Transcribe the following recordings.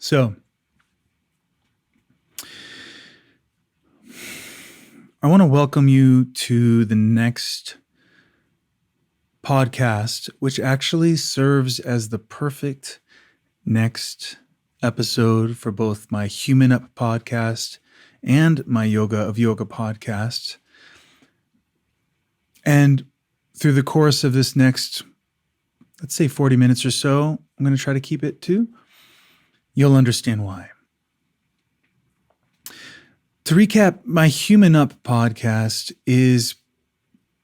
So I want to welcome you to the next podcast, which actually serves as the perfect next episode for both my Human Up podcast and my Yoga of Yoga podcast. And through the course of this next, let's say 40 minutes or so, I'm going to try to keep it to, you'll understand why. To recap, my Human Up podcast is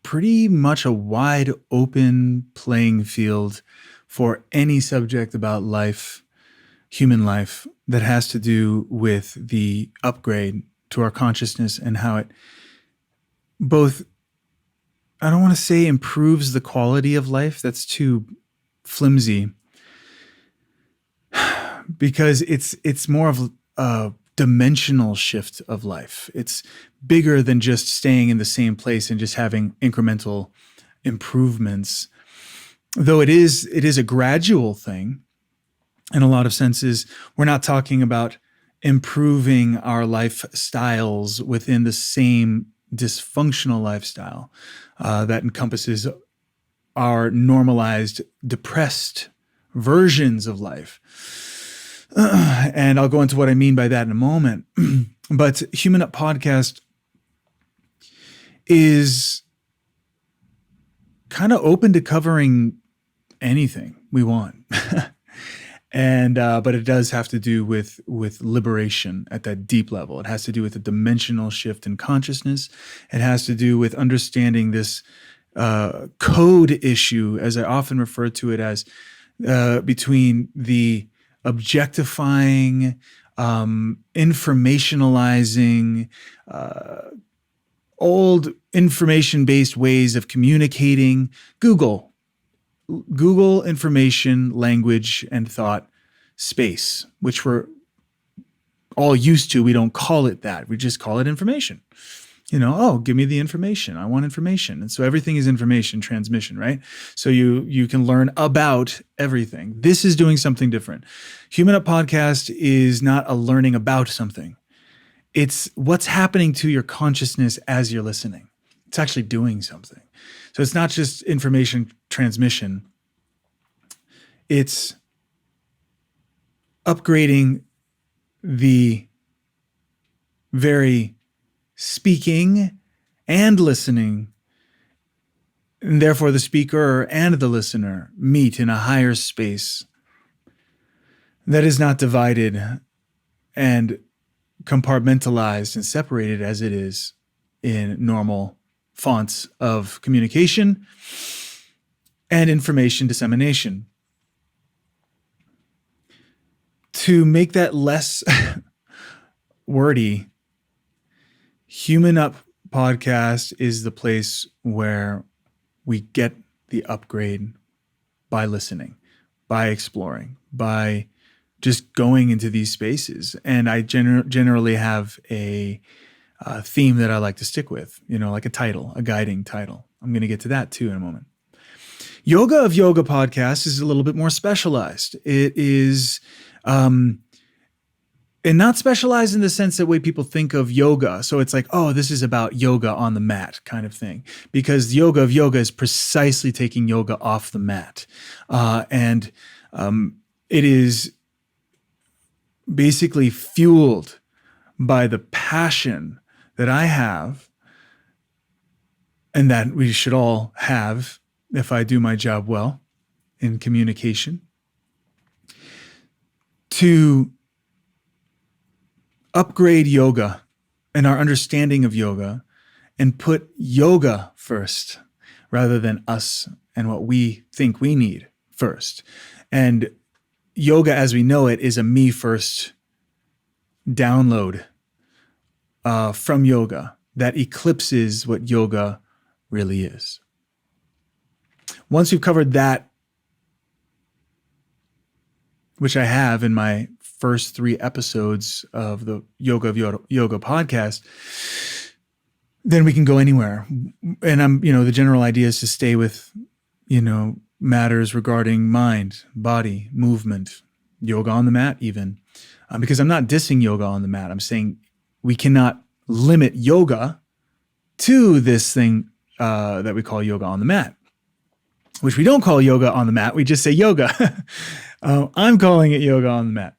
pretty much a wide open playing field for any subject about life, human life, that has to do with the upgrade to our consciousness and how it both, I don't want to say improves the quality of life, that's too flimsy, because it's more of a dimensional shift of life. It's bigger than just staying in the same place and just having incremental improvements. Though it is a gradual thing in a lot of senses. We're not talking about improving our lifestyles within the same dysfunctional lifestyle that encompasses our normalized, depressed versions of life. And I'll go into what I mean by that in a moment. But Human Up Podcast is kind of open to covering anything we want. And but it does have to do with liberation at that deep level. It has to do with a dimensional shift in consciousness. It has to do with understanding this code issue, as I often refer to it as, between the objectifying, informationalizing, old information-based ways of communicating. Google information, language, and thought space, which we're all used to. We don't call it that. We just call it information. Give me the information. I want information. And so everything is information transmission, right? So you can learn about everything. This is doing something different. Human Up Podcast is not a learning about something. It's what's happening to your consciousness as you're listening. It's actually doing something. So it's not just information transmission. It's upgrading the very speaking and listening, and therefore the speaker and the listener meet in a higher space that is not divided and compartmentalized and separated as it is in normal fonts of communication and information dissemination. To make that less wordy, Human Up Podcast is the place where we get the upgrade by listening, by exploring, by just going into these spaces. And I generally have a theme that I like to stick with, like a title, a guiding title. I'm going to get to that too in a moment. Yoga of Yoga podcast is a little bit more specialized. It is, and not specialized in the sense that way people think of yoga. So it's like, oh, this is about yoga on the mat kind of thing. Because Yoga of Yoga is precisely taking yoga off the mat. And it is basically fueled by the passion that I have and that we should all have if I do my job well in communication, to upgrade yoga and our understanding of yoga and put yoga first rather than us and what we think we need first. And yoga as we know it is a me first download from yoga that eclipses what yoga really is. Once we've covered that, which I have in my first 3 episodes of the Yoga of Yoga podcast, then we can go anywhere. And the general idea is to stay with, matters regarding mind, body, movement, yoga on the mat even, because I'm not dissing yoga on the mat. I'm saying we cannot limit yoga to this thing that we call yoga on the mat, which we don't call yoga on the mat. We just say yoga. I'm calling it yoga on the mat.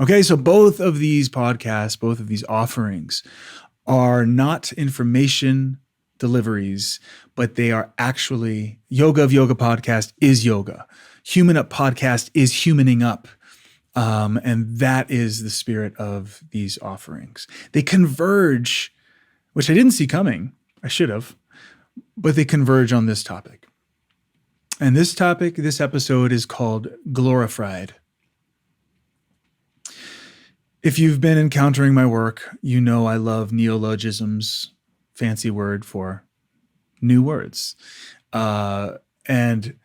Okay, so both of these podcasts, both of these offerings are not information deliveries, but they are actually Yoga of Yoga podcast is yoga. Human Up podcast is humaning up. And that is the spirit of these offerings. They converge, which I didn't see coming. I should have, but they converge on this topic. And this topic, this episode is called Glori-Fried. If you've been encountering my work, you know I love neologisms, fancy word for new words. And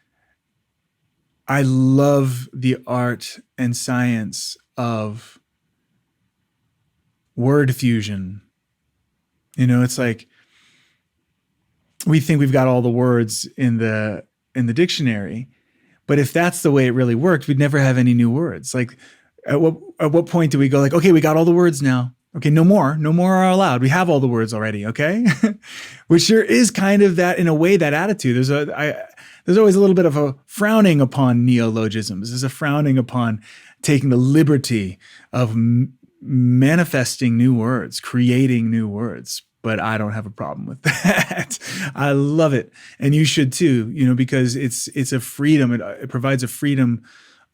I love the art and science of word fusion. You know, it's like we think we've got all the words in the dictionary, but if that's the way it really worked, we'd never have any new words. Like at what point do we go like, okay, we got all the words now. Okay, no more are allowed. We have all the words already. Okay, which there is kind of that in a way, that attitude. There's always a little bit of a frowning upon neologisms. There's a frowning upon taking the liberty of manifesting new words, creating new words. But I don't have a problem with that. I love it, and you should too. You know, because it's a freedom. It provides a freedom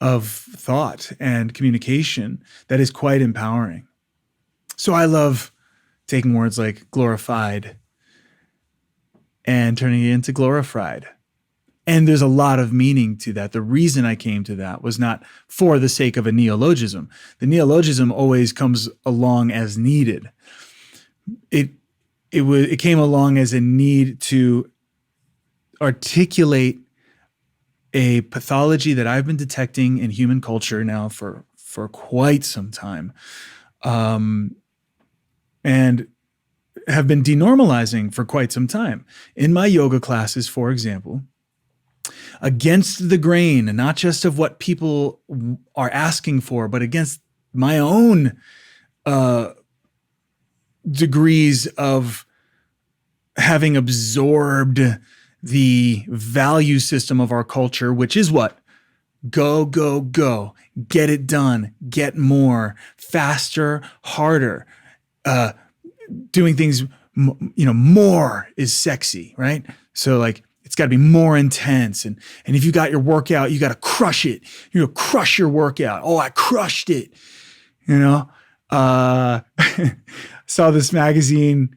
of thought and communication that is quite empowering. So I love taking words like glorified and turning it into Glori-Fried. And there's a lot of meaning to that. The reason I came to that was not for the sake of a neologism. The neologism always comes along as needed. It came along as a need to articulate a pathology that I've been detecting in human culture now for quite some time. And have been denormalizing for quite some time. In my yoga classes, for example, against the grain, and not just of what people are asking for, but against my own degrees of having absorbed the value system of our culture, which is what? Go, go, go, get it done, get more, faster, harder. Doing things, more is sexy, right? So like, it's got to be more intense. And if you got your workout, you got to crush it. You know, crush your workout. Oh, I crushed it. Saw this magazine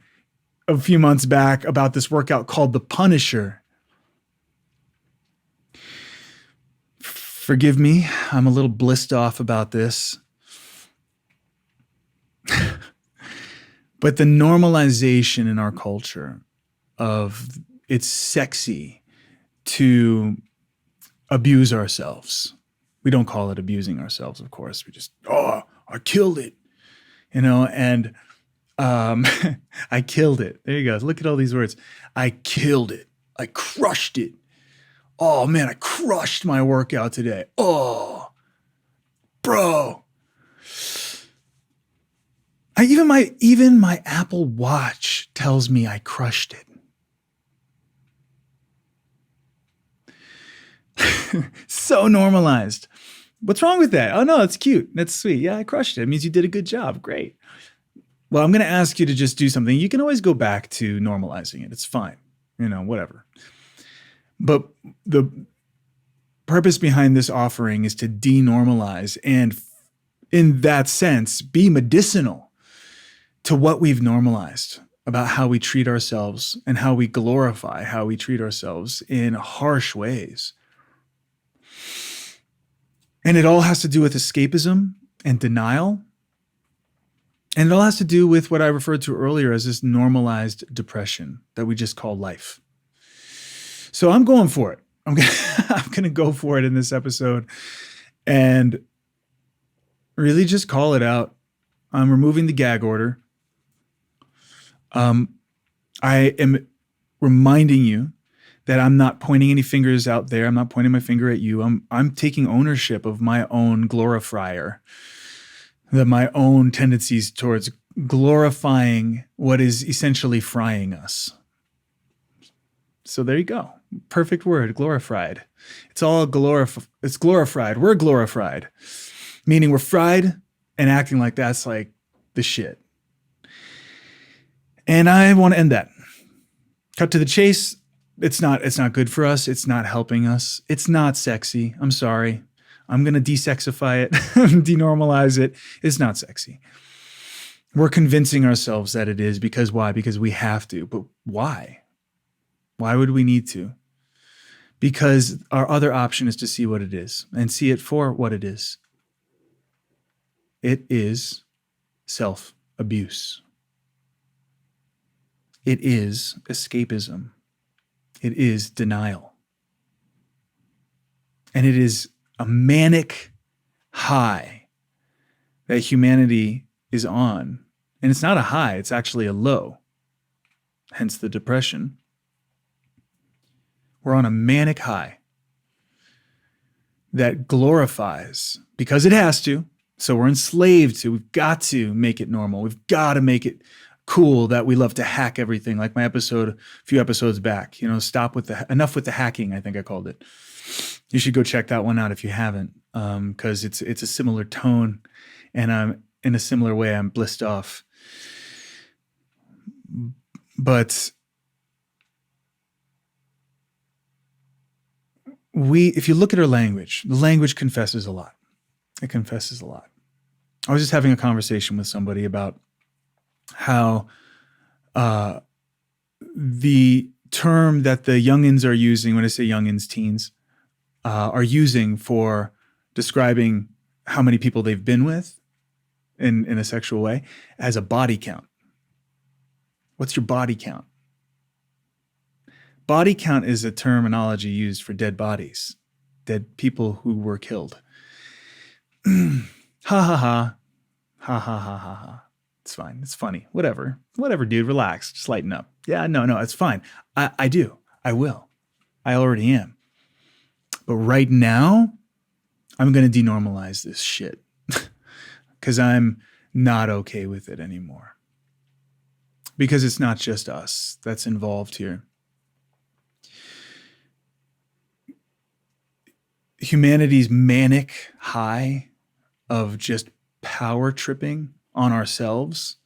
a few months back about this workout called The Punisher. Forgive me, I'm a little blissed off about this. But the normalization in our culture of it's sexy to abuse ourselves. We don't call it abusing ourselves, of course. We just, I killed it, and I killed it. There you go. Look at all these words. I killed it. I crushed it. Oh man, I crushed my workout today. Oh, bro. Even my Apple Watch tells me I crushed it. So normalized. What's wrong with that? Oh no, it's cute. That's sweet. Yeah, I crushed it. It means you did a good job. Great. Well, I'm going to ask you to just do something. You can always go back to normalizing it. It's fine. Whatever. But the purpose behind this offering is to denormalize and, in that sense, be medicinal to what we've normalized about how we treat ourselves and how we glorify how we treat ourselves in harsh ways. And it all has to do with escapism and denial. And it all has to do with what I referred to earlier as this normalized depression that we just call life. So I'm going for it. I'm going to go for it in this episode and really just call it out. I'm removing the gag order. I am reminding you that I'm not pointing any fingers out there. I'm not pointing my finger at you. I'm taking ownership of my own glorifier. my own tendencies towards glorifying what is essentially frying us. So there you go. Perfect word, glorified. It's all it's glorified. We're glorified, meaning we're fried, and acting like that's like the shit. And I want to end that. Cut to the chase. It's not good for us. It's not helping us. It's not sexy. I'm sorry. I'm going to desexify it, denormalize it. It's not sexy. We're convincing ourselves that it is because why? Because we have to. But why? Why would we need to? Because our other option is to see what it is and see it for what it is. It is self-abuse. It is escapism. It is denial. And it is a manic high that humanity is on. And it's not a high, it's actually a low. Hence the depression. We're on a manic high that glorifies because it has to. So we're enslaved to. We've got to make it normal. We've got to make it cool that we love to hack everything. Like my episode, a few episodes back, enough with the hacking, I think I called it. You should go check that one out if you haven't, because it's a similar tone, and I'm in a similar way. I'm blissed off. But if you look at our language, the language confesses a lot. It confesses a lot. I was just having a conversation with somebody about how the term that the youngins are using, when I say youngins, teens, are using for describing how many people they've been with in a sexual way as a body count. What's your body count? Body count is a terminology used for dead bodies, dead people who were killed. Ha ha ha. Ha ha ha ha ha. It's fine. It's funny. Whatever, dude. Relax. Just lighten up. Yeah, no, it's fine. I do. I will. I already am. But right now, I'm going to denormalize this shit because I'm not okay with it anymore. Because it's not just us that's involved here. Humanity's manic high of just power tripping on ourselves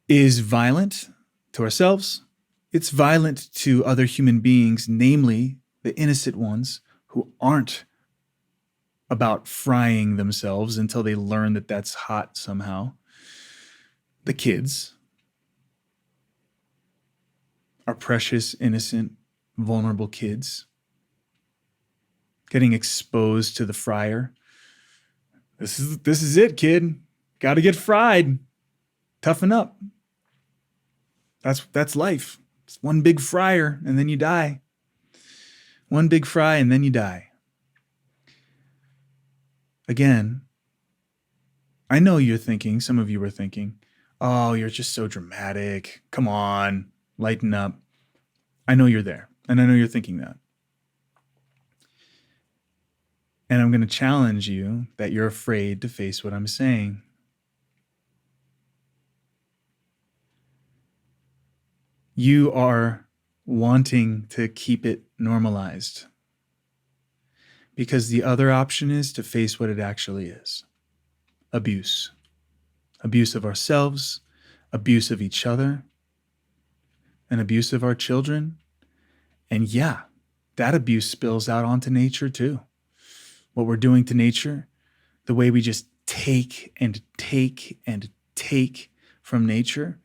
is violent to ourselves. It's violent to other human beings, namely the innocent ones who aren't about frying themselves until they learn that that's hot somehow. The kids, our precious, innocent, vulnerable kids, getting exposed to the fryer. This is it, kid. Got to get fried. Toughen up. That's life. It's one big fryer and then you die. One big fry and then you die. Again, I know you're thinking, some of you were thinking, oh, you're just so dramatic. Come on, lighten up. I know you're there, and I know you're thinking that. And I'm going to challenge you that you're afraid to face what I'm saying. You are wanting to keep it normalized because the other option is to face what it actually is. Abuse. Abuse of ourselves, abuse of each other, and abuse of our children. And yeah, that abuse spills out onto nature too. What we're doing to nature, the way we just take and take and take from nature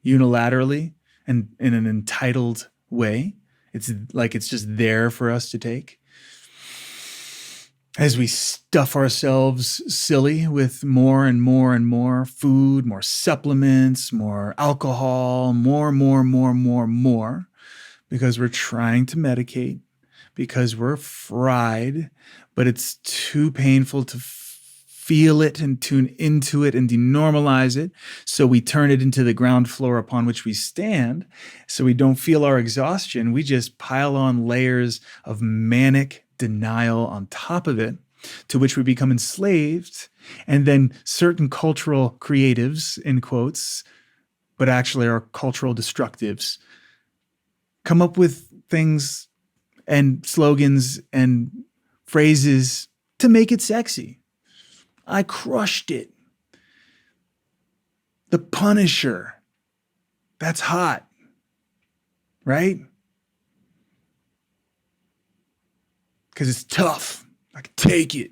unilaterally and in an entitled way. It's like it's just there for us to take. As we stuff ourselves silly with more and more and more food, more supplements, more alcohol, more, because we're trying to medicate, because we're fried, but it's too painful to feel it and tune into it and denormalize it. So we turn it into the ground floor upon which we stand. So we don't feel our exhaustion. We just pile on layers of manic denial on top of it. to which we become enslaved. And then certain cultural creatives, in quotes, but actually are cultural destructives, come up with things and slogans and phrases to make it sexy. I crushed it. The Punisher. That's hot, right? Because it's tough. I can take it.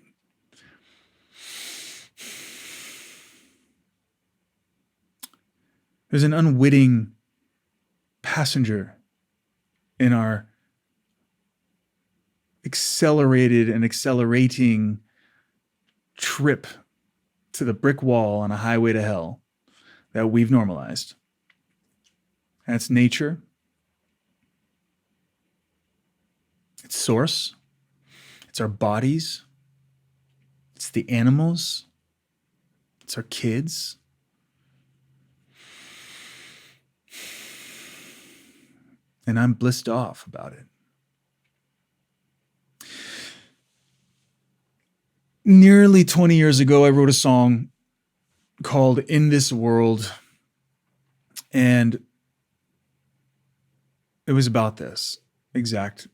There's an unwitting passenger in our accelerated and accelerating trip to the brick wall on a highway to hell that we've normalized. That's nature. It's source. It's our bodies. It's the animals. It's our kids. And I'm blissed off about it. Nearly 20 years ago, I wrote a song called In This World, and it was about this exact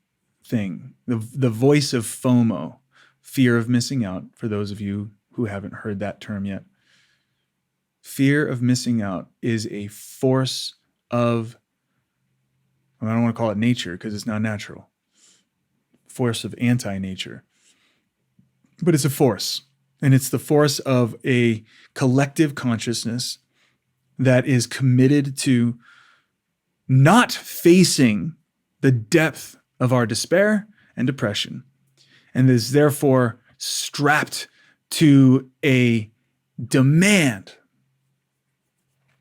thing. The voice of FOMO, fear of missing out, for those of you who haven't heard that term yet. Fear of missing out is a force of, I don't want to call it nature because it's not natural, force of anti-nature. But it's a force, and it's the force of a collective consciousness that is committed to not facing the depth of our despair and depression, and is therefore strapped to a demand,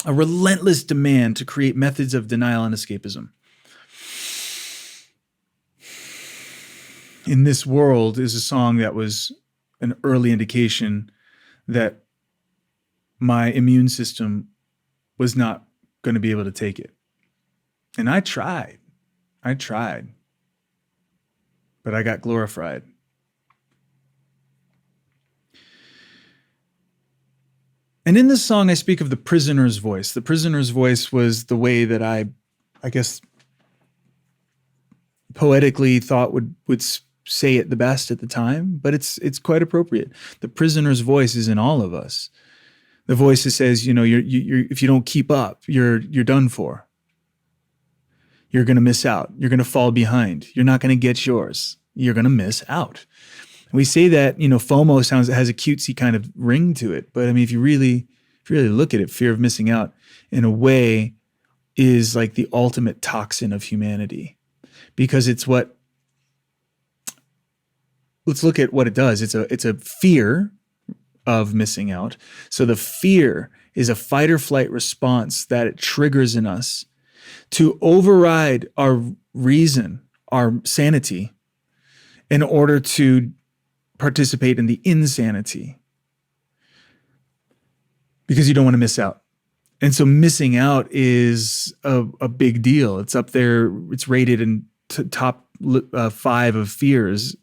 a relentless demand to create methods of denial and escapism. In This World is a song that was an early indication that my immune system was not going to be able to take it. And I tried, but I got Glori-Fried. And in this song, I speak of the prisoner's voice. The prisoner's voice was the way that I guess, poetically thought would say it the best at the time, but it's quite appropriate. The prisoner's voice is in all of us. The voice that says, you're if you don't keep up, you're done for. You're going to miss out. You're going to fall behind. You're not going to get yours. You're going to miss out. We say that, FOMO has a cutesy kind of ring to it, but I mean, if you really look at it, fear of missing out in a way is like the ultimate toxin of humanity, because it's what. Let's look at what it does. It's a fear of missing out. So the fear is a fight or flight response that it triggers in us to override our reason, our sanity, in order to participate in the insanity. Because you don't want to miss out. And so missing out is a big deal. It's up there. It's rated in top 5 of fears.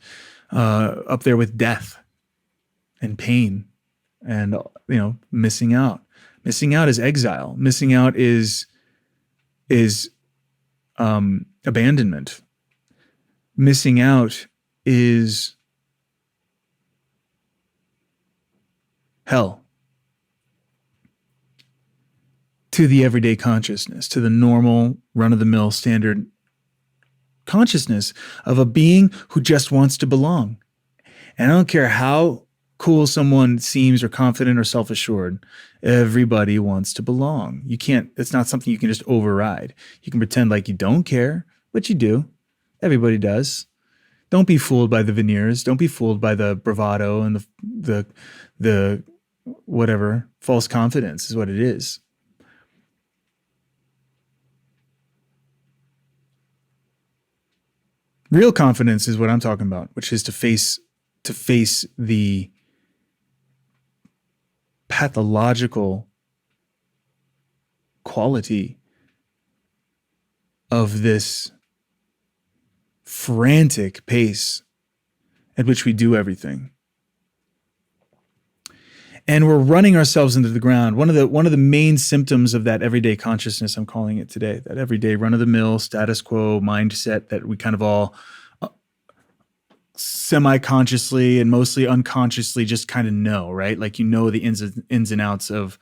Up there with death and pain and, missing out. Missing out is exile. Missing out is abandonment. Missing out is hell to the everyday consciousness, to the normal run-of-the-mill standard consciousness of a being who just wants to belong. And I don't care how cool someone seems or confident or self-assured, everybody wants to belong. It's not something you can just override. You can pretend like you don't care, but you do. Everybody does. Don't be fooled by the veneers. Don't be fooled by the bravado and the whatever, false confidence is what it is. Real confidence is what I'm talking about, which is to face the pathological quality of this frantic pace at which we do everything. And we're running ourselves into the ground. One of the main symptoms of that everyday consciousness, I'm calling it today, that everyday run-of-the-mill status quo mindset that we kind of all semi-consciously and mostly unconsciously just kind of know, right? Like, the ins and outs of,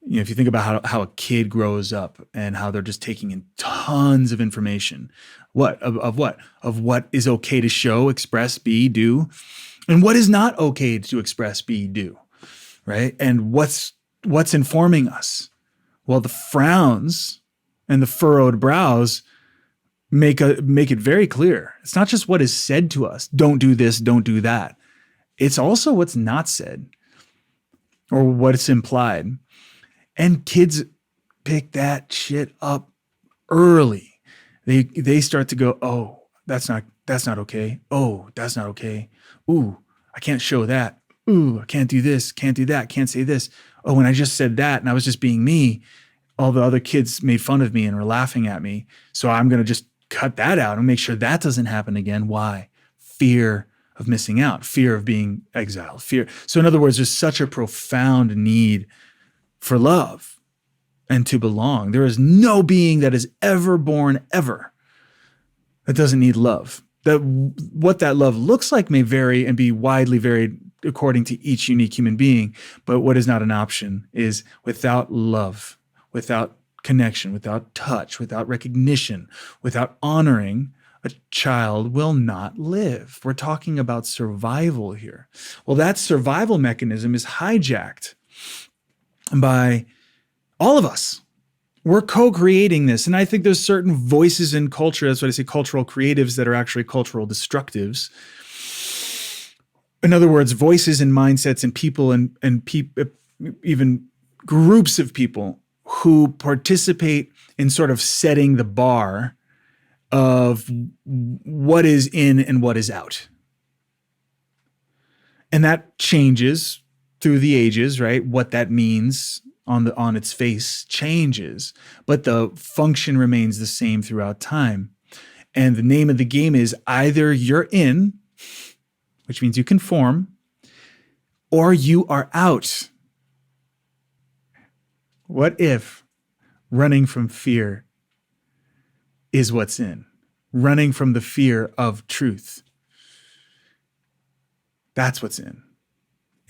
if you think about how a kid grows up and how they're just taking in tons of information, of what is okay to show, express, be, do, and what is not okay to express, be, do, right? And what's informing us? Well, the frowns and the furrowed brows make it very clear. It's not just what is said to us. Don't do this, don't do that. It's also what's not said or what's implied. And kids pick that shit up early. They start to go, oh, that's not okay. Oh, that's not okay. Ooh, I can't show that. Ooh, I can't do this, can't do that, can't say this. Oh, when I just said that and I was just being me, all the other kids made fun of me and were laughing at me. So I'm going to just cut that out and make sure that doesn't happen again. Why? Fear of missing out, fear of being exiled, fear. So in other words, there's such a profound need for love and to belong. There is no being that is ever born ever that doesn't need love. That what that love looks like may vary and be widely varied according to each unique human being. But what is not an option is without love, without connection, without touch, without recognition, without honoring, a child will not live. We're talking about survival here. Well, that survival mechanism is hijacked by all of us. We're co-creating this. And I think there's certain voices in culture, that's what I say, cultural creatives, that are actually cultural destructives. In other words, voices and mindsets and people and even groups of people who participate in sort of setting the bar of what is in and what is out. And that changes through the ages, right? What that means on its face changes, but the function remains the same throughout time. And the name of the game is either you're in, which means you conform, or you are out. What if running from fear is what's in? Running from the fear of truth. That's what's in.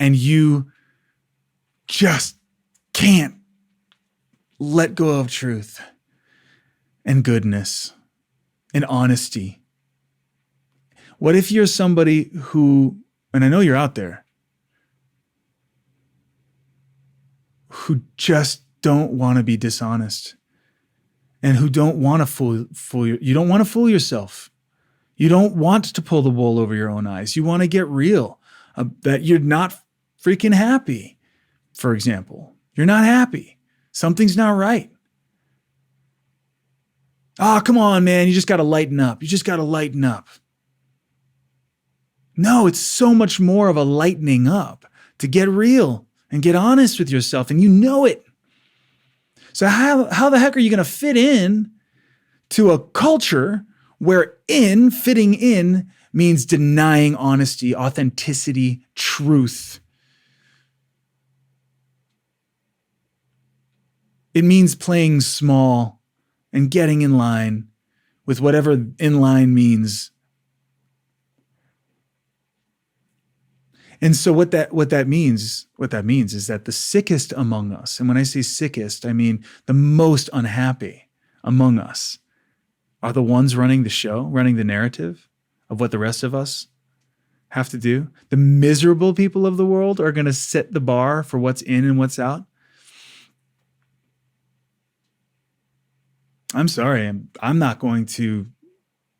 And you just can't let go of truth and goodness and honesty. What if you're somebody who, and I know you're out there, who just don't want to be dishonest and who don't want to fool you don't want to fool yourself. You don't want to pull the wool over your own eyes. You want to get real, that you're not freaking happy. For example, you're not happy. Something's not right. Oh, come on, man. You just got to lighten up. You just got to lighten up. No, it's so much more of a lightening up to get real and get honest with yourself, and you know it. So how the heck are you going to fit in to a culture where fitting in means denying honesty, authenticity, truth? It means playing small and getting in line with whatever in line means. And so what that means is that the sickest among us, and when I say sickest, I mean the most unhappy among us, are the ones running the show, running the narrative of what the rest of us have to do. The miserable people of the world are going to set the bar for what's in and what's out. I'm sorry, I'm not going to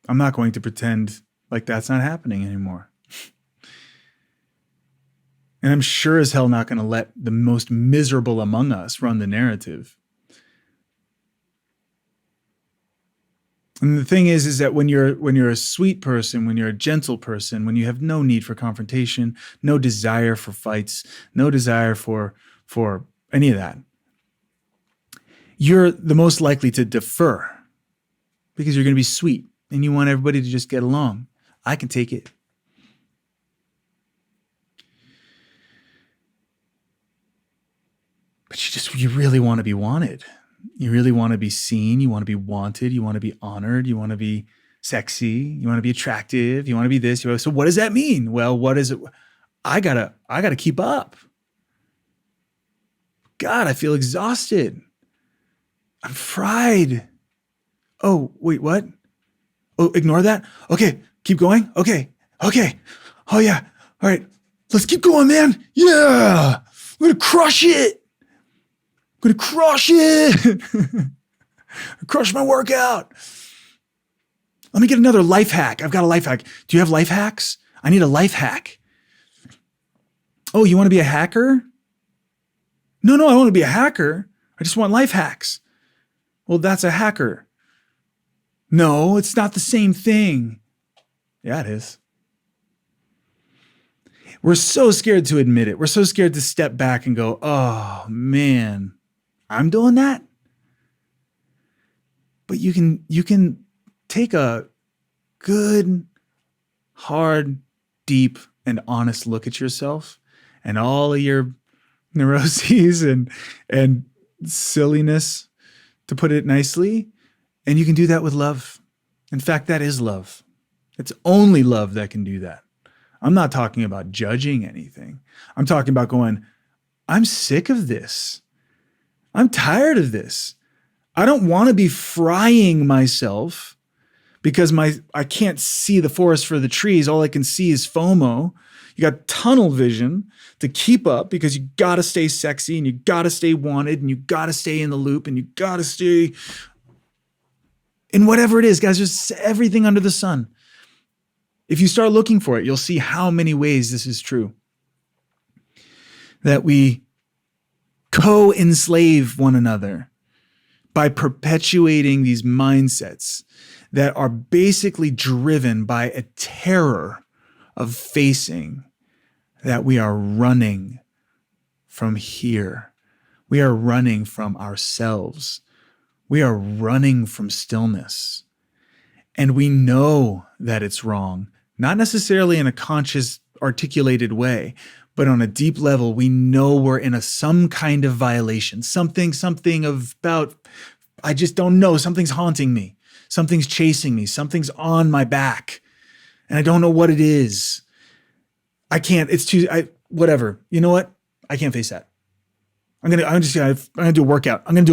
pretend like that's not happening anymore. And I'm sure as hell not going to let the most miserable among us run the narrative. And the thing is that when you're a sweet person, when you're a gentle person, when you have no need for confrontation, no desire for fights, no desire for any of that, you're the most likely to defer because you're going to be sweet and you want everybody to just get along. I can take it. But you really want to be wanted. You really want to be seen. You want to be wanted. You want to be honored. You want to be sexy. You want to be attractive. You want to be this. So what does that mean? Well, what is it? I gotta keep up. God, I feel exhausted. I'm fried. Oh, wait, what? Oh, ignore that. Okay, keep going. Okay. Oh yeah. All right. Let's keep going, man. Yeah. I'm gonna crush it. Crush my workout. Let me get another life hack. I've got a life hack. Do you have life hacks? I need a life hack. Oh, you want to be a hacker? No, I want to be a hacker. I just want life hacks. Well, that's a hacker. No, it's not the same thing. Yeah, it is. We're so scared to admit it. We're so scared to step back and go, oh man, I'm doing that. But you can take a good, hard, deep, and honest look at yourself and all of your neuroses and silliness, to put it nicely. And you can do that with love. In fact, that is love. It's only love that can do that. I'm not talking about judging anything. I'm talking about going, I'm sick of this. I'm tired of this. I don't want to be frying myself because I can't see the forest for the trees. All I can see is FOMO. You got tunnel vision to keep up because you got to stay sexy and you got to stay wanted and you got to stay in the loop and you got to stay in whatever it is, guys. There's everything under the sun. If you start looking for it, you'll see how many ways this is true. That we co-enslave one another by perpetuating these mindsets that are basically driven by a terror of facing that we are running from here. We are running from ourselves. We are running from stillness. And we know that it's wrong, not necessarily in a conscious, articulated way, but on a deep level, we know we're in some kind of violation, something about, I just don't know, something's haunting me, something's chasing me, something's on my back, and I don't know what it is. I can't, whatever. You know what? I can't face that. I'm gonna do a workout. I'm gonna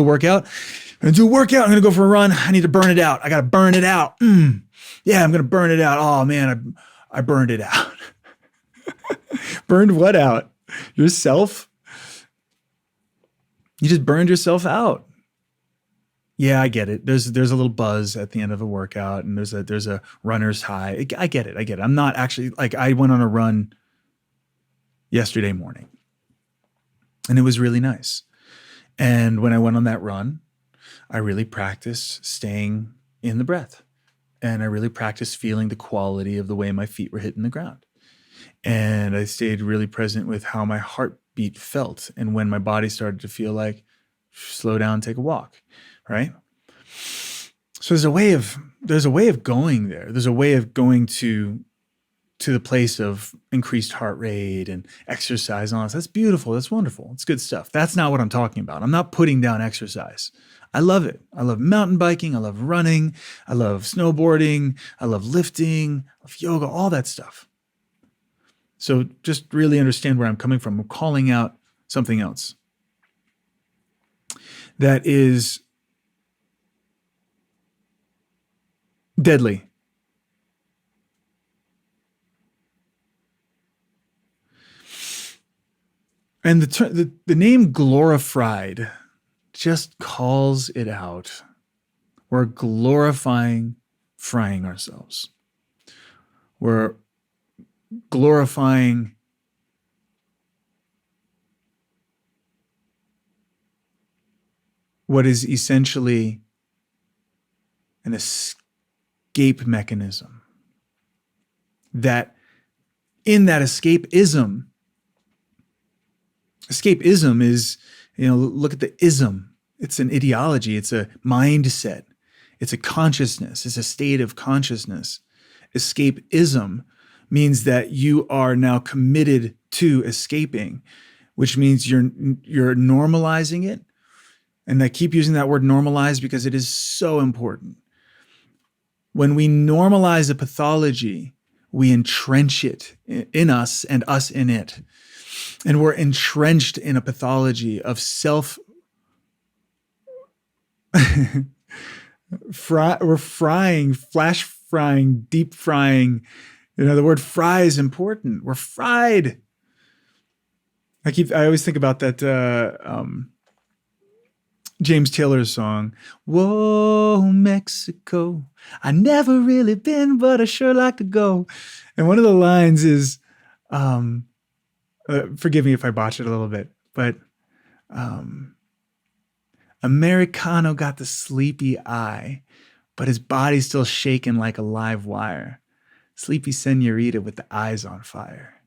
go for a run. I need to burn it out. I gotta burn it out. Yeah, I'm gonna burn it out. Oh man, I burned it out. Burned what out? Yourself? You just burned yourself out. Yeah, I get it. There's a little buzz at the end of a workout, and there's a runner's high. I get it. I'm not actually, I went on a run yesterday morning, and it was really nice. And when I went on that run, I really practiced staying in the breath, and I really practiced feeling the quality of the way my feet were hitting the ground. And I stayed really present with how my heartbeat felt, and when my body started to feel like, slow down, take a walk, right? So there's a way of going there. There's a way of going to the place of increased heart rate and exercise and all this. That's beautiful. That's wonderful. It's good stuff. That's not what I'm talking about. I'm not putting down exercise. I love it. I love mountain biking. I love running. I love snowboarding. I love lifting. I love yoga, all that stuff. So just really understand where I'm coming from. I'm calling out something else that is deadly. And the name Glori-Fried just calls it out. We're glorifying frying ourselves. We're glorifying what is essentially an escape mechanism. That in that escapism is, look at the ism. It's an ideology. It's a mindset. It's a consciousness. It's a state of consciousness. Escapism means that you are now committed to escaping. which means you're normalizing it. And I keep using that word normalize because it is so important. When we normalize a pathology, we entrench it in us and us in it. And we're entrenched in a pathology of we're frying, flash frying, deep frying. The word fry is important. We're fried. I always think about that James Taylor's song, "Whoa, Mexico, I never really been, but I sure like to go." And one of the lines is, forgive me if I botch it a little bit, but Americano got the sleepy eye, but his body's still shaking like a live wire. Sleepy senorita with the eyes on fire.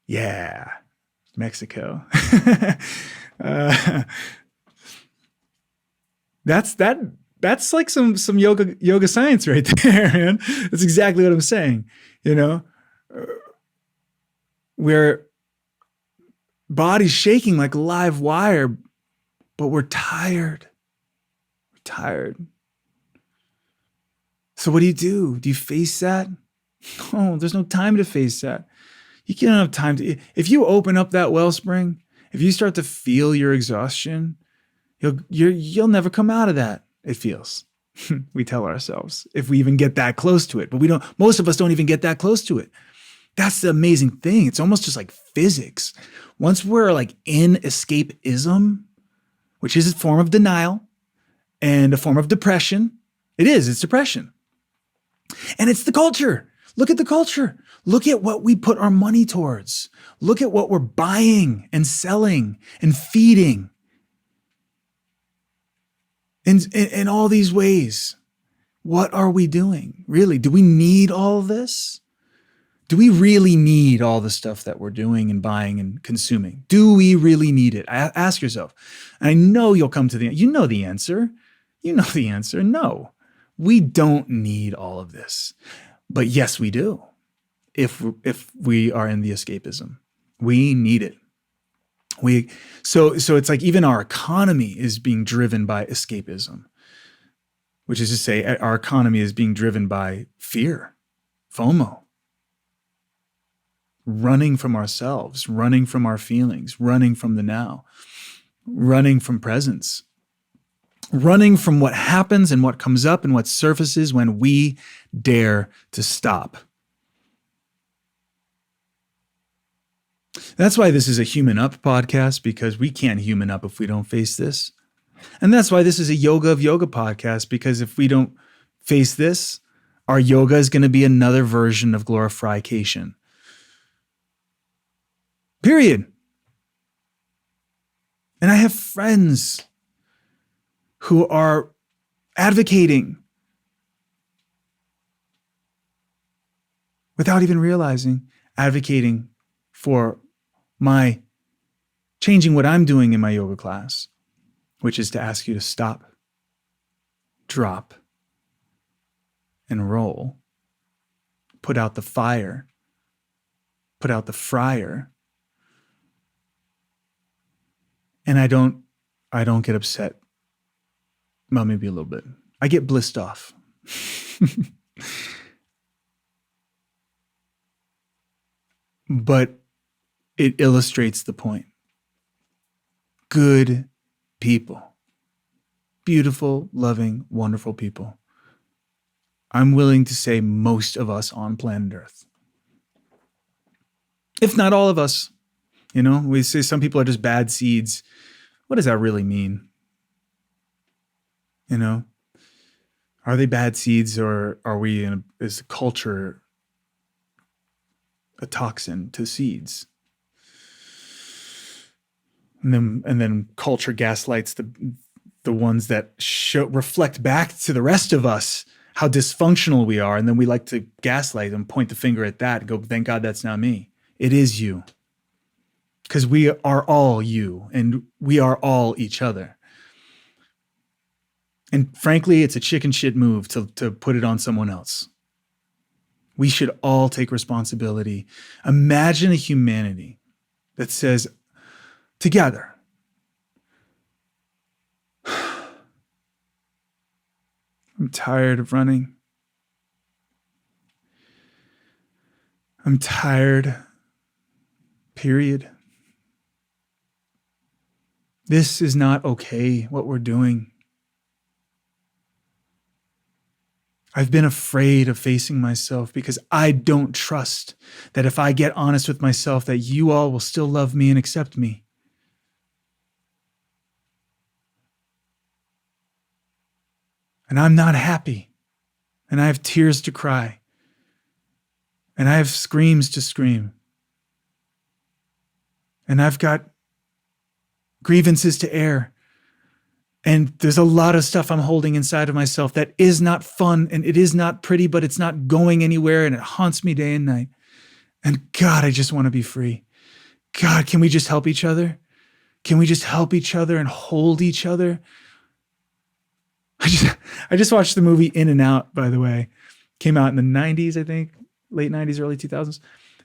Yeah, Mexico. That's like some yoga science right there, man. That's exactly what I'm saying. Where body's shaking like a live wire, but we're tired. We're tired. So what do? Do you face that? No, there's no time to face that. You can't have time to. If you open up that wellspring, if you start to feel your exhaustion, you'll never come out of that. It feels. We tell ourselves if we even get that close to it, but we don't. Most of us don't even get that close to it. That's the amazing thing. It's almost just like physics. Once we're like in escapism, which is a form of denial and a form of depression, it's depression. And it's the culture. Look at the culture. Look at what we put our money towards. Look at what we're buying and selling and feeding. In all these ways, what are we doing? Really, do we need all this? Do we really need all the stuff that we're doing and buying and consuming? Do we really need it? Ask yourself. And I know you'll come to the answer. You know the answer. No, we don't need all of this. But yes, we do. If we are in the escapism, we need it. So it's like even our economy is being driven by escapism, which is to say our economy is being driven by fear, FOMO, running from ourselves, running from our feelings, running from the now, running from presence, running from what happens and what comes up and what surfaces when we dare to stop. That's why this is a Human Up podcast, because we can't human up if we don't face this. And that's why this is a Yoga of Yoga podcast, because if we don't face this, our yoga is going to be another version of Glorification. Period. And I have friends who are advocating without even realizing, advocating for my changing what I'm doing in my yoga class, which is to ask you to stop, drop, and roll. Put out the fire, put out the fryer. And I don't get upset. Well, maybe a little bit. I get blissed off. But it illustrates the point. Good people. Beautiful, loving, wonderful people. I'm willing to say most of us on planet Earth. If not all of us. We say some people are just bad seeds. What does that really mean? Are they bad seeds, or are we is the culture a toxin to seeds? And then culture gaslights the ones that reflect back to the rest of us how dysfunctional we are, and then we like to gaslight and point the finger at that and go, thank God that's not me. It is you. Because we are all you, and we are all each other. And frankly, it's a chicken shit move to put it on someone else. We should all take responsibility. Imagine a humanity that says, together. I'm tired of running. I'm tired, period. This is not okay, what we're doing. I've been afraid of facing myself because I don't trust that if I get honest with myself, that you all will still love me and accept me. And I'm not happy. And I have tears to cry. And I have screams to scream. And I've got grievances to air. And there's a lot of stuff I'm holding inside of myself that is not fun and it is not pretty, but it's not going anywhere and it haunts me day and night. And God, I just want to be free. God, can we just help each other? Can we just help each other and hold each other? I just watched the movie In and Out, by the way. Came out in the 90s, I think, late 90s, early 2000s.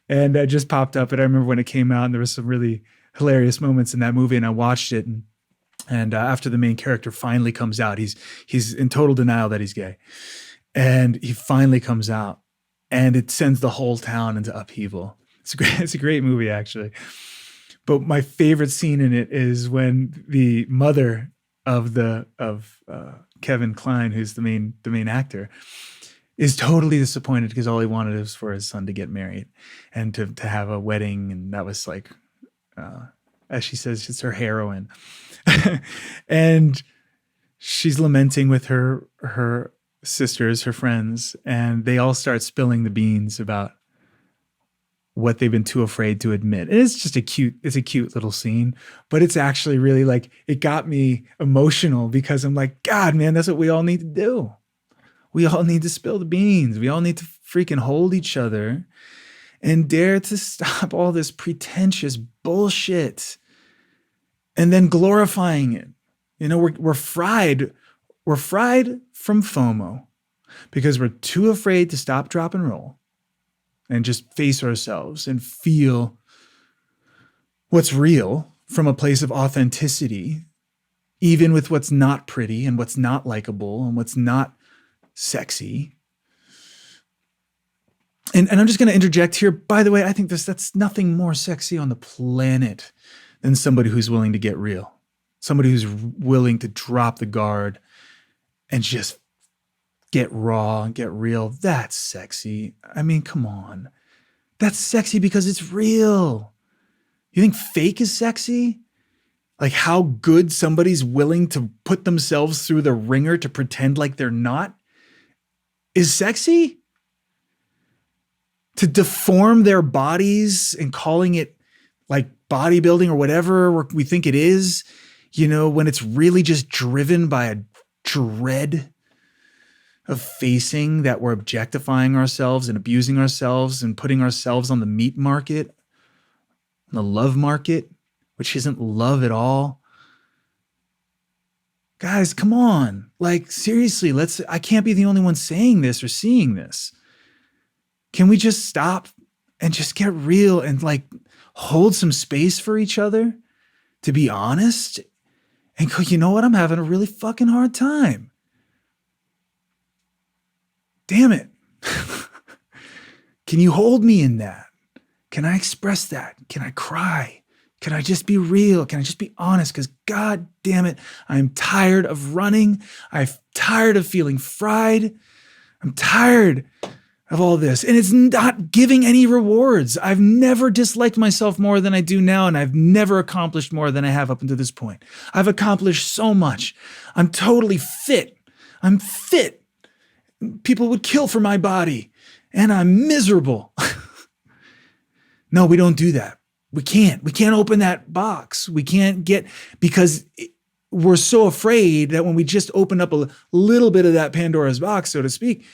And it just popped up. And I remember when it came out and there was some really hilarious moments in that movie. And I watched it. And after the main character finally comes out, he's in total denial that he's gay. And he finally comes out and it sends the whole town into upheaval. It's a great movie, actually. But my favorite scene in it is when the mother of Kevin Kline, who's the main actor, is totally disappointed because all he wanted was for his son to get married and to have a wedding. And that was like, as she says, it's her heroine. And she's lamenting with her sisters, her friends, and they all start spilling the beans about what they've been too afraid to admit. And it's a cute little scene, but it's actually really like, it got me emotional because I'm like, God, man, that's what we all need to do. We all need to spill the beans. We all need to freaking hold each other and dare to stop all this pretentious bullshit and then glorifying it. You know, we're fried. We're fried from FOMO because we're too afraid to stop, drop, and roll and just face ourselves and feel what's real from a place of authenticity, even with what's not pretty and what's not likable and what's not sexy. And I'm just going to interject here. By the way, I think that's nothing more sexy on the planet than somebody who's willing to get real, somebody who's willing to drop the guard and just get raw and get real. That's sexy. I mean, come on. That's sexy because it's real. You think fake is sexy? Like how good somebody's willing to put themselves through the ringer to pretend like they're not is sexy? To deform their bodies and calling it like bodybuilding or whatever we think it is, you know, when it's really just driven by a dread of facing that we're objectifying ourselves and abusing ourselves and putting ourselves on the meat market, the love market, which isn't love at all. Guys, come on. Like, seriously, I can't be the only one saying this or seeing this. Can we just stop and just get real and like hold some space for each other to be honest and go, you know what? I'm having a really fucking hard time. Damn it. Can you hold me in that? Can I express that? Can I cry? Can I just be real? Can I just be honest? Because God damn it, I'm tired of running. I'm tired of feeling fried. I'm tired of all this. And it's not giving any rewards. I've never disliked myself more than I do now, and I've never accomplished more than I have up until this point. I've accomplished so much. I'm totally fit. I'm fit. People would kill for my body, and I'm miserable. No, we don't do that. We can't open that box. We can't because we're so afraid that when we just open up a little bit of that Pandora's box, so to speak,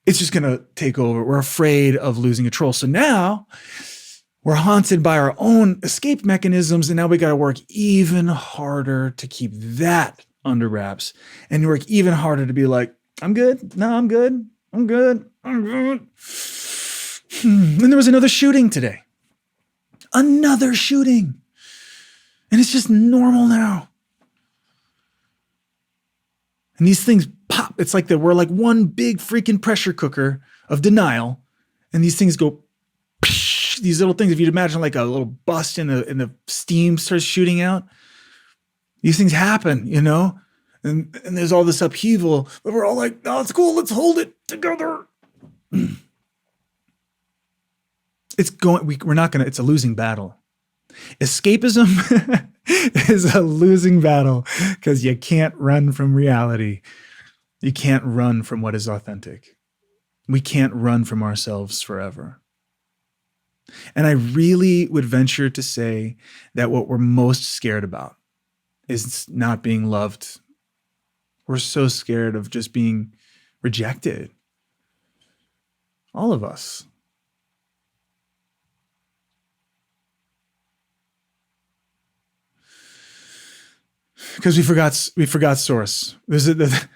it's just going to take over. We're afraid of losing control. So now we're haunted by our own escape mechanisms. And now we got to work even harder to keep that under wraps and work even harder to be like, I'm good. No, I'm good. I'm good. I'm good. And there was another shooting today. Another shooting. And it's just normal now. And these things pop. It's like we're like one big freaking pressure cooker of denial. And these things go, psh, these little things, if you'd imagine like a little bust in the steam starts shooting out, these things happen, you know? And there's all this upheaval, but we're all like, oh, it's cool. Let's hold it together. It's a losing battle. Escapism is a losing battle because you can't run from reality. You can't run from what is authentic. We can't run from ourselves forever. And I really would venture to say that what we're most scared about is not being loved. We're so scared of just being rejected. All of us. Because we forgot source. There's the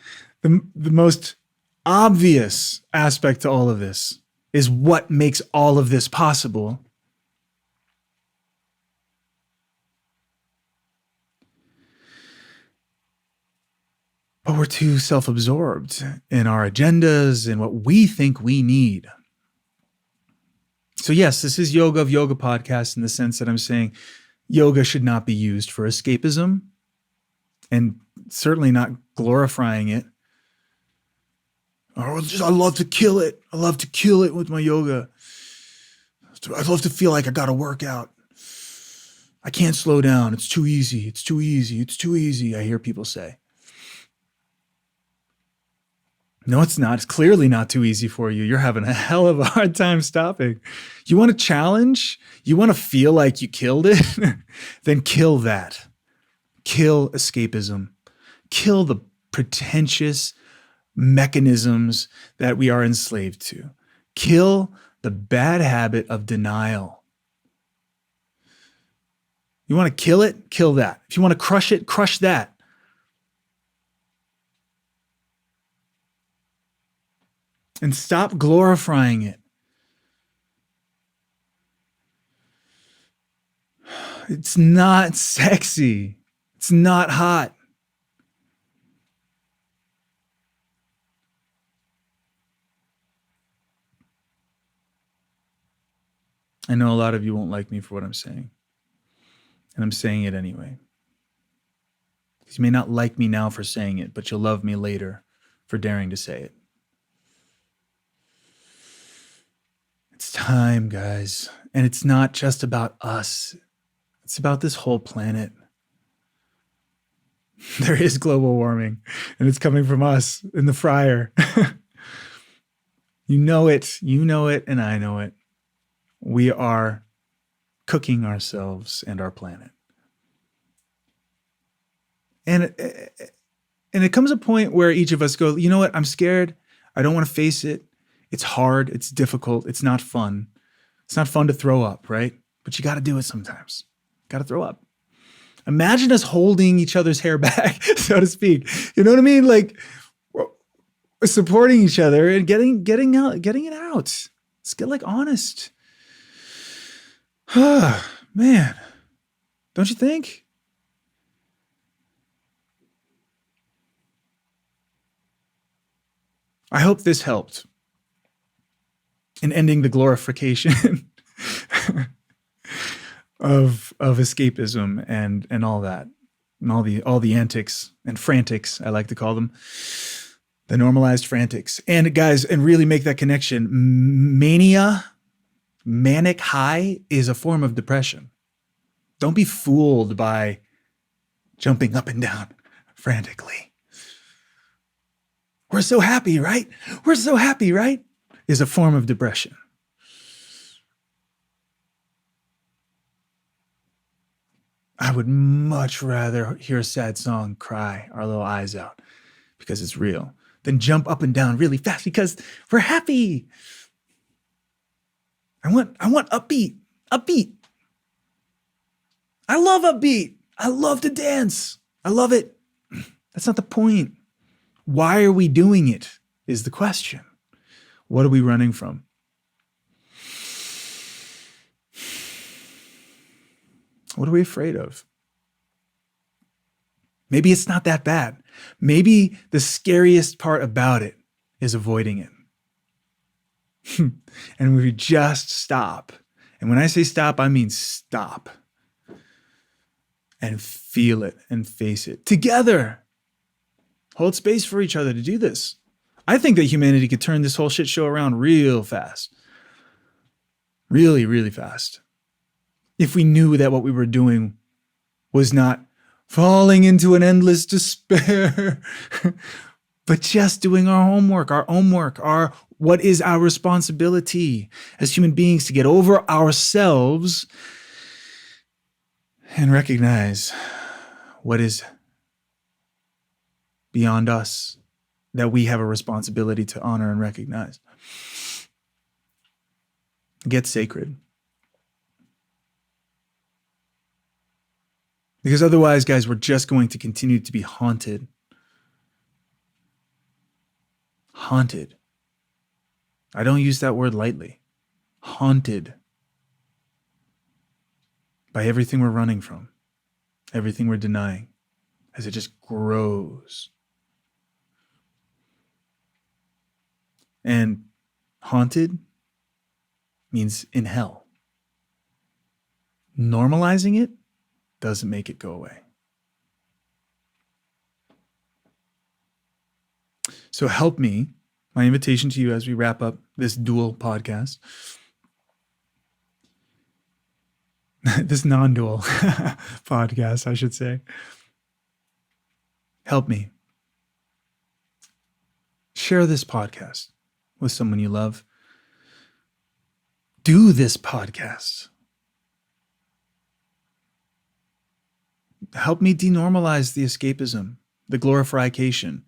most obvious aspect to all of this is what makes all of this possible. But we're too self-absorbed in our agendas and what we think we need. So yes, this is Yoga of Yoga podcast in the sense that I'm saying yoga should not be used for escapism and certainly not glorifying it. Or I love to kill it. I love to kill it with my yoga. I love to feel like I got to work out. I can't slow down. It's too easy. It's too easy. It's too easy. I hear people say. No, it's not. It's clearly not too easy for you. You're having a hell of a hard time stopping. You want a challenge? You want to feel like you killed it? Then kill that. Kill escapism. Kill the pretentious mechanisms that we are enslaved to. Kill the bad habit of denial. You want to kill it? Kill that. If you want to crush it, crush that. And stop glorifying it. It's not sexy. It's not hot. I know a lot of you won't like me for what I'm saying. And I'm saying it anyway. You may not like me now for saying it, but you'll love me later for daring to say it. It's time, guys. And it's not just about us. It's about this whole planet. There is global warming, and it's coming from us in the fryer. You know it, and I know it. We are cooking ourselves and our planet. And it comes a point where each of us go, you know what? I'm scared. I don't want to face it. It's hard. It's difficult. It's not fun. It's not fun to throw up, right? But you got to do it sometimes. Got to throw up. Imagine us holding each other's hair back, so to speak. You know what I mean? Like we're supporting each other and getting it out. Let's get like honest. Man, don't you think? I hope this helped in ending the glorification of escapism and all that, and all the antics and frantics, I like to call them, the normalized frantics. And guys, and really make that connection. Manic high is a form of depression. Don't be fooled by jumping up and down frantically. We're so happy, right? We're so happy, right? Is a form of depression. I would much rather hear a sad song, cry our little eyes out because it's real, than jump up and down really fast because we're happy. I want upbeat. I love upbeat. I love to dance. I love it. That's not the point. Why are we doing it is the question. What are we running from? What are we afraid of? Maybe it's not that bad. Maybe the scariest part about it is avoiding it. And we just stop. And when I say stop, I mean stop. And feel it and face it together. Hold space for each other to do this. I think that humanity could turn this whole shit show around real fast. Really, really fast. If we knew that what we were doing was not falling into an endless despair, but just doing our homework, our what is our responsibility as human beings to get over ourselves and recognize what is beyond us that we have a responsibility to honor and recognize. Get sacred. Because otherwise, guys, we're just going to continue to be haunted. Haunted. I don't use that word lightly. Haunted by everything we're running from, everything we're denying, as it just grows. And haunted means in hell. Normalizing it doesn't make it go away. So help me, my invitation to you as we wrap up this dual podcast, this non-dual podcast, I should say. Help me. Share this podcast with someone you love. Do this podcast. Help me denormalize the escapism, the Glorification.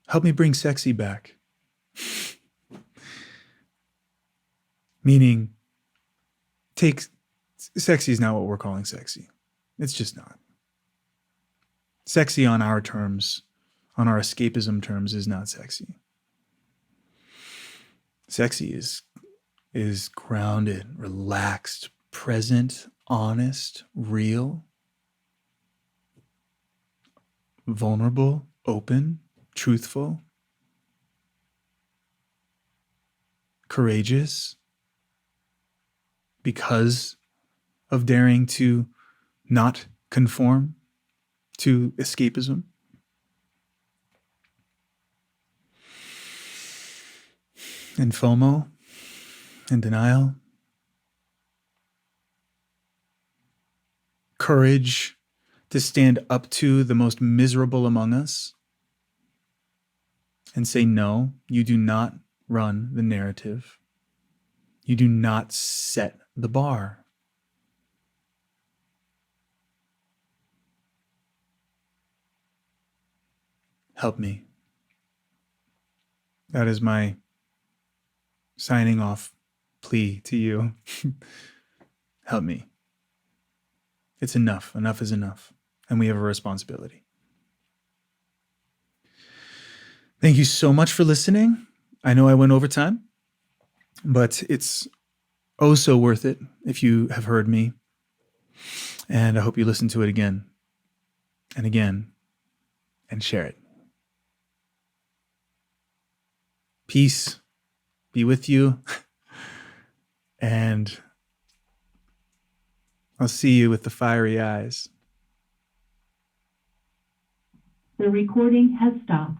Help me bring sexy back. Meaning, sexy is not what we're calling sexy. It's just not. Sexy on our terms, on our escapism terms, is not sexy. Sexy is grounded, relaxed, present, honest, real, vulnerable, open, truthful, courageous, because of daring to not conform to escapism. And FOMO and denial. Courage to stand up to the most miserable among us and say, no, you do not run the narrative. You do not set the bar. Help me. That is my signing off plea to you. Help me. It's enough. Enough is enough. And we have a responsibility. Thank you so much for listening. I know I went over time, but it's oh so worth it if you have heard me. And I hope you listen to it again and again and share it. Peace be with you. And I'll see you with the fiery eyes. The recording has stopped.